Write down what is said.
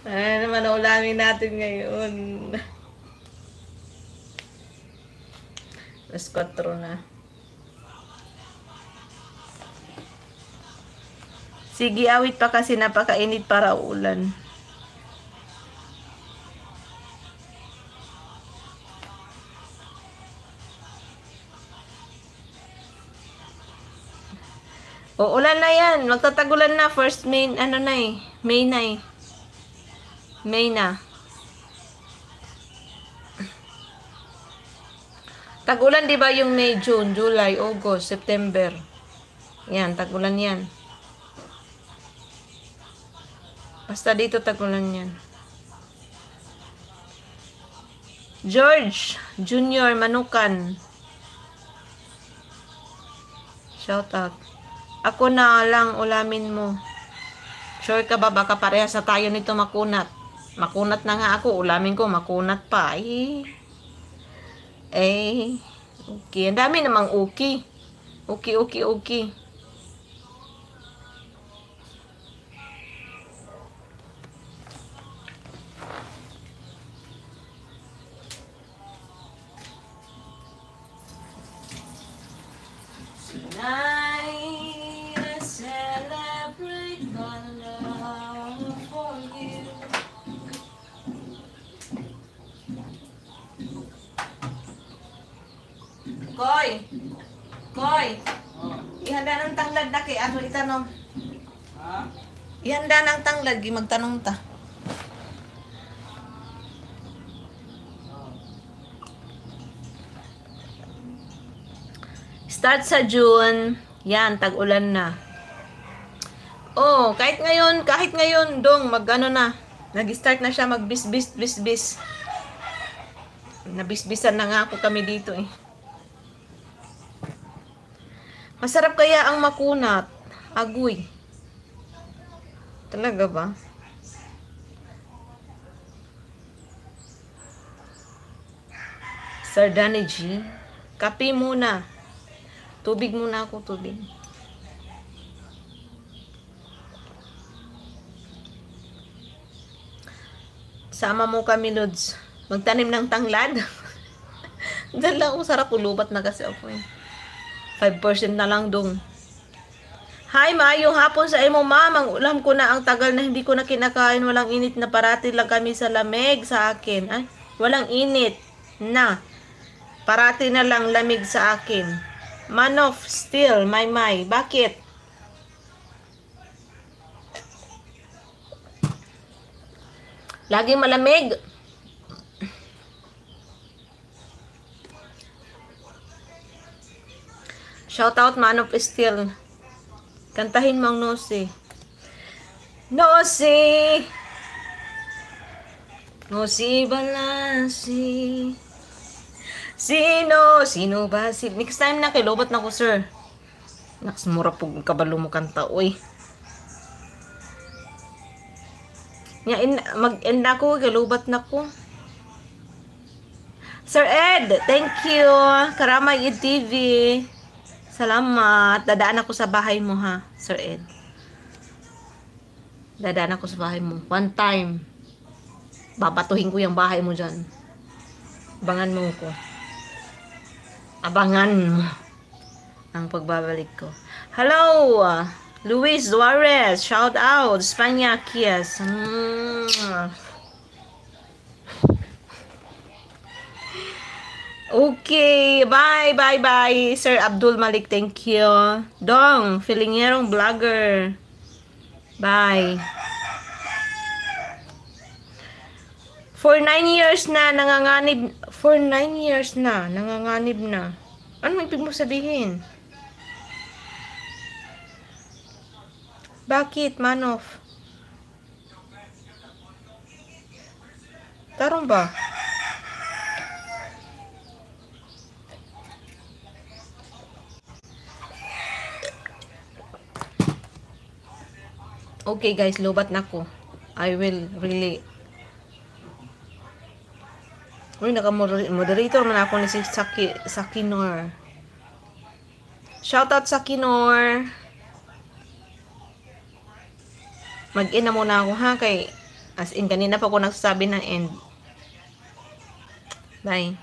Ano naman ang ulamin natin ngayon? Alas 4 na. Sige, awit pa kasi napakainit para ulan. O, ulan na yan. Magtatagulan na. First May, ano na eh. May na eh. May na. Tag-ulan, di ba yung May, June, July, August, September? Yan, tag-ulan yan. Basta dito tag-ulan yan. George Junior Manukan. Shout out. Ako na lang ulamin mo. Sure ka ba? Baka parehas sa tayo nito makunat. Makunat na nga ako. Ulamin ko makunat pa. Okay. Ang dami namang okay. Okay. Tonight I celebrate my love for you. Koy. Ihanda ng tanglad na kay ano itanong. Ha? Ihanda ng tanglad, magtanong ta. Start sa June, yan, tag-ulan na. Oh, kahit ngayon, dong, mag-ano na. Nag-start na siya mag-bis. Nabisbisan na nga ako kami dito eh. Masarap kaya ang makunat. Agoy. Talaga ba? Sardani G. Kape muna. Tubig muna ako, tubig. Sama mo kami, Lods. Magtanim ng tanglad. Dala ako, sarap ulubat na kasi ako eh. 5% na lang dong. Hi, maayong hapon sa imo, ma'am. Ang ulam ko na ang tagal na hindi ko na kinakain. Walang init na parati lang kami sa lamig sa akin. Ay, walang init na. Parati na lang lamig sa akin. Man of steel, my. Bakit? Laging malamig. Shout out, Man of Steel. Kantahin mo ang Nosi. Nosi balasi. Sino ba si... Next time na, kilobat na ko, sir. Naksmura po kabalo mo kanta, uy. Mag-end ako, kilobat na ko. Sir Ed, thank you. Karamay TV. Salamat. Dadaan ako sa bahay mo, ha, Sir Ed. Dadaan ako sa bahay mo. One time. Babatuhin ko yung bahay mo dyan. Abangan mo ko. Abangan mo ang pagbabalik ko. Hello, Luis Suarez. Shout out. Spanya, Kies. Okay, bye, Sir Abdul Malik, thank you. Dong, Filingerong Vlogger. Bye. For 9 years na nanganganib. For 9 years na nanganganib na. Ano ibig mo sabihin? Bakit, Manof? Tarong ba? Okay guys, lobat na ko. I will really... Uy, naka-moderator man ako ni si Sakinor. Shoutout Sakinor. Mag-in na muna ako ha, kay As in, kanina pa ako nagsasabi ng end. Bye.